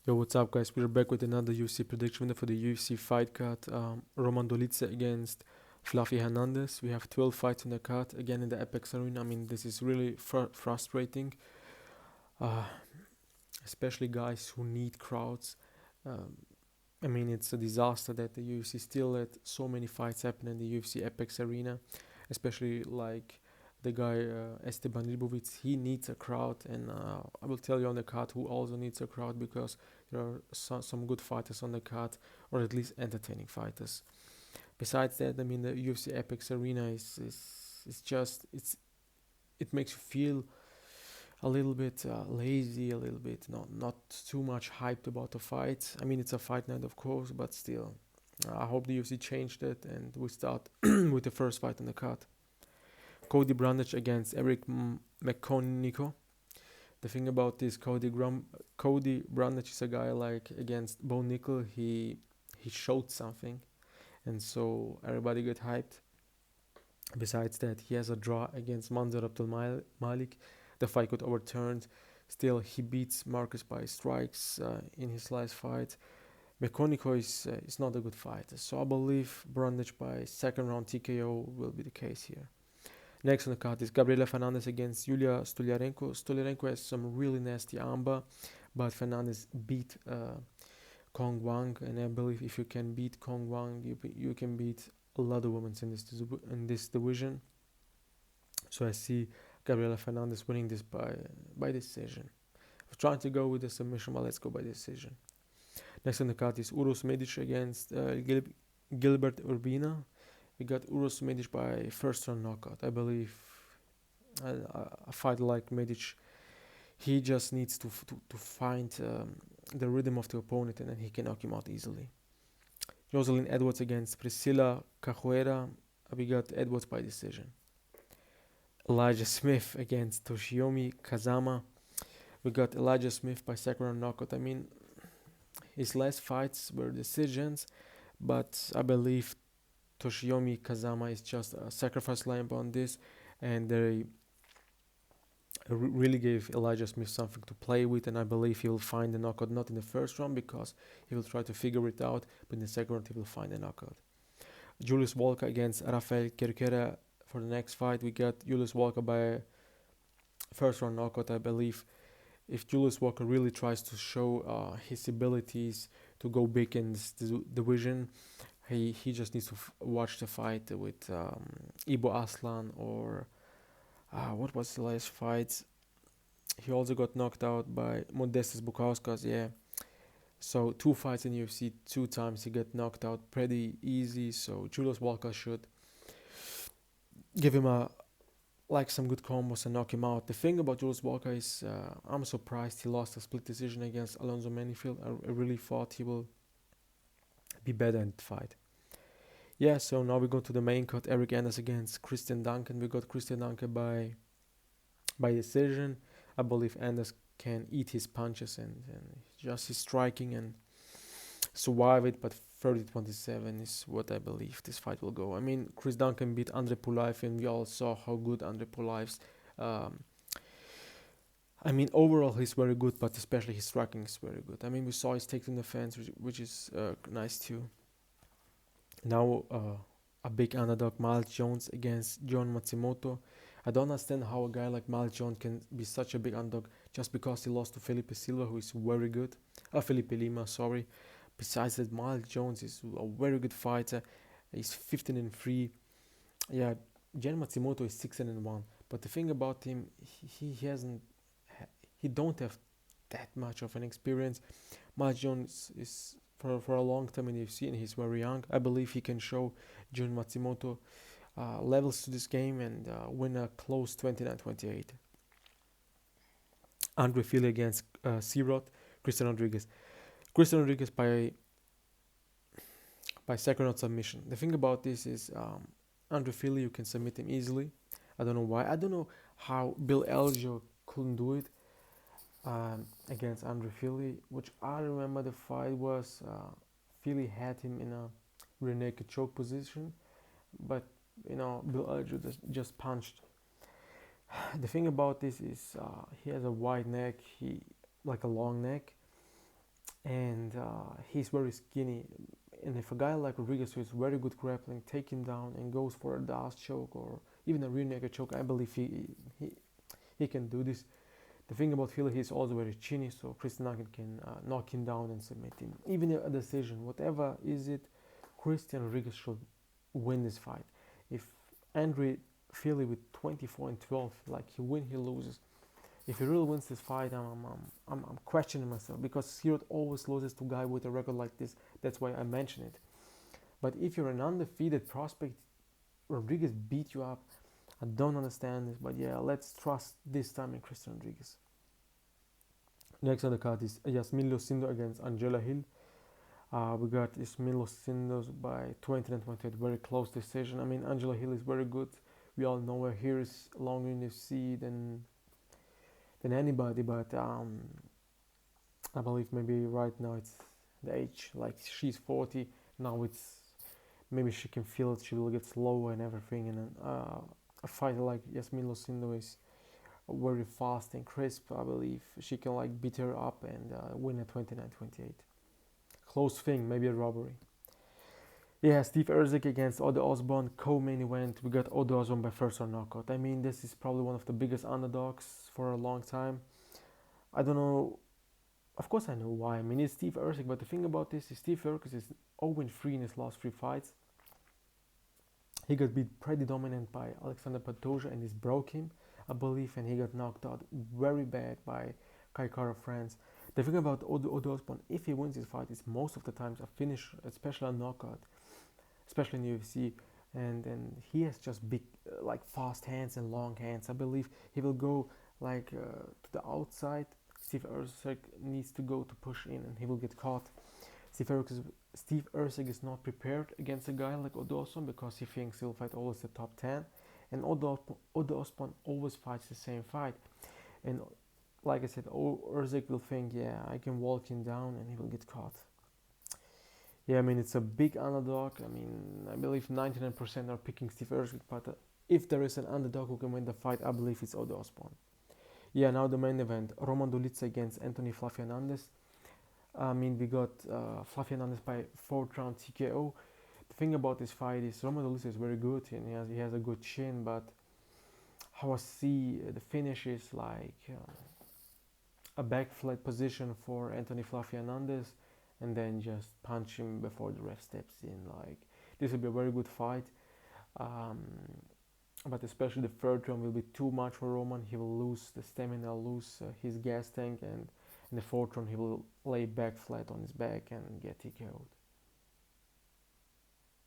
Yo, what's up, guys? We're back with another UFC prediction winner for the UFC fight card. Dolidze against Fluffy Hernandez. We have 12 fights in the card, again in the Apex Arena. I mean, this is really frustrating, uh, especially guys who need crowds. Um, I mean, it's a disaster that the UFC still let so many fights happen in the UFC Apex Arena, especially like the guy Esteban Libovic. He needs a crowd, and I will tell you on the card who also needs a crowd, because there are some good fighters on the card, or at least entertaining fighters. Besides that, I mean, the UFC Apex Arena is just it makes you feel a little bit lazy, a little bit not too much hyped about the fight. I mean, it's a fight night, of course, but still, I hope the UFC changed it and we start with the first fight on the card. Cody Brundage against Eryk McConico. The thing about this, Cody Brundage is a guy like against Bo Nickel. He showed something, and so everybody got hyped. Besides that, he has a draw against Manzar Abdul Malik. The fight got overturned. Still, he beats Marcus by strikes in his last fight. McConico is not a good fighter, so I believe Brundage by second round TKO will be the case here. Next on the card is Gabriella Fernandes against Julia Stoliarenko. Stoliarenko has some really nasty armbar, but Fernandes beat Kong Wang, and I believe if you can beat Kong Wang, you can beat a lot of women in this division. So I see Gabriella Fernandes winning this by decision. I'm trying to go with the submission, but let's go by decision. Next on the card is Uros Medic against Gilbert Urbina. We got Uros Medic by first round knockout. I believe a fighter like Medic, he just needs to find the rhythm of the opponent, and then he can knock him out easily. Joselyne Edwards against Priscila Cachoeira. We got Edwards by decision. Elijah Smith against Toshiomi Kazama. We got Elijah Smith by second round knockout. I mean, his last fights were decisions, but I believe Toshiomi Kazama is just a sacrifice lamb on this, and they really gave Elijah Smith something to play with, and I believe he will find the knockout, not in the first round because he will try to figure it out, but in the second round he will find a knockout. Julius Walker against Raffael Cerqueira. For the next fight, we got Julius Walker by first round knockout. I believe if Julius Walker really tries to show his abilities to go big in this division, he just needs to watch the fight with Ibo Aslan, or what was the last fight? He also got knocked out by Modestas Bukauskas, yeah. So 2 fights in UFC, 2 times he got knocked out pretty easy. So Julius Walker should give him some good combos and knock him out. The thing about Julius Walker is I'm surprised he lost a split decision against Alonzo Manifield. I really thought he will be better in the fight. Yeah, so now we go to the main card. Eryk Anders against Christian Duncan. We got Christian Duncan by decision. I believe Anders can eat his punches and just his striking and survive it, but 30-27 is what I believe this fight will go. I mean, Chris Duncan beat Andre Pulaev, and we all saw how good Andre Pulaev's I mean, overall he's very good, but especially his striking is very good. I mean, we saw his take in the fence, which is nice too. Now a big underdog, Miles Jones against John Matsumoto. I don't understand how a guy like Miles Jones can be such a big underdog just because he lost to Felipe Silva, who is very good. Felipe Lima, sorry. Besides that, Miles Jones is a very good fighter. He's 15-3. Yeah, John Matsumoto is 16-1. But the thing about him, he don't have that much of an experience. Miles Jones is for a long time in the UFC, and he's very young. I believe he can show Jun Matsumoto levels to this game and win a close 29-28. Andre Fili against C-Rod, Christian Rodriguez. Christian Rodriguez by second round submission. The thing about this is Andre Fili, you can submit him easily. I don't know why. I don't know how Bill Algeo couldn't do it against Andre Fili, which I remember the fight was Fili had him in a rear naked choke position, but Bill Algeo just punched. The thing about this is he has a wide neck, he like a long neck, and he's very skinny. And if a guy like Rodriguez, who is very good grappling, take him down and goes for a ass choke or even a rear naked choke, I believe he can do this. The thing about Fili, he's also very chinny, so Duncan can knock him down and submit him. Even a decision, whatever is it, Christian Rodriguez should win this fight. If Andre Fili with 24-12, like he win, he loses. If he really wins this fight, I'm questioning myself, because Sirot always loses to a guy with a record like this. That's why I mention it. But if you're an undefeated prospect, Rodriguez beat you up. I don't understand this, but yeah, let's trust this time in Christian Rodriguez. Next on the card is Iasmin Lucindo against Angela Hill. We got Iasmin Lucindo by 20-28, very close decision. I mean, Angela Hill is very good. We all know her here is longer in the UFC than anybody, but I believe maybe right now it's the age. Like she's 40 now. It's maybe she can feel it. She will get slower and everything. And a fighter like Iasmin Lucindo is very fast and crisp. I believe she can like beat her up and win at 29-28. Close thing, maybe a robbery. Yeah, Steve Erceg against Otto Osbourne, co-main event. We got Otto Osbourne by first round knockout. I mean, this is probably one of the biggest underdogs for a long time. I don't know. Of course, I know why. I mean, it's Steve Erceg, but the thing about this is Steve Erceg is 0-3 in his last 3 fights. He got beat pretty dominant by Alexander Pantoja and this broke him, I believe, and he got knocked out very bad by Cachoeira France. The thing about Otto Osbourne, if he wins this fight, it's most of the times a finish, especially a knockout, especially in the UFC, and he has just big, like fast hands and long hands. I believe he will go like to the outside. Steve Erceg needs to go to push in, and he will get caught. Steve Erceg is not prepared against a guy like Otto Osbourne because he thinks he'll fight always the top 10, and Otto Osbourne always fights the same fight. And like I said, Erceg will think, yeah, I can walk him down, and he will get caught. Yeah, I mean, it's a big underdog. I mean, I believe 99% are picking Steve Erceg, but if there is an underdog who can win the fight, I believe it's Otto Osbourne. Yeah, now the main event, Dolidze against Anthony Fernandes. I mean, we got Fernandes by 4th round TKO. The thing about this fight is Dolidze is very good, and he has a good chin, but how I see the finish is like a back flat position for Anthony Fernandes, and then just punch him before the ref steps in. Like, this will be a very good fight, but especially the 3rd round will be too much for Roman. He will lose the stamina, lose his gas tank, and in the 4th round he will lay back flat on his back and get TKO'd.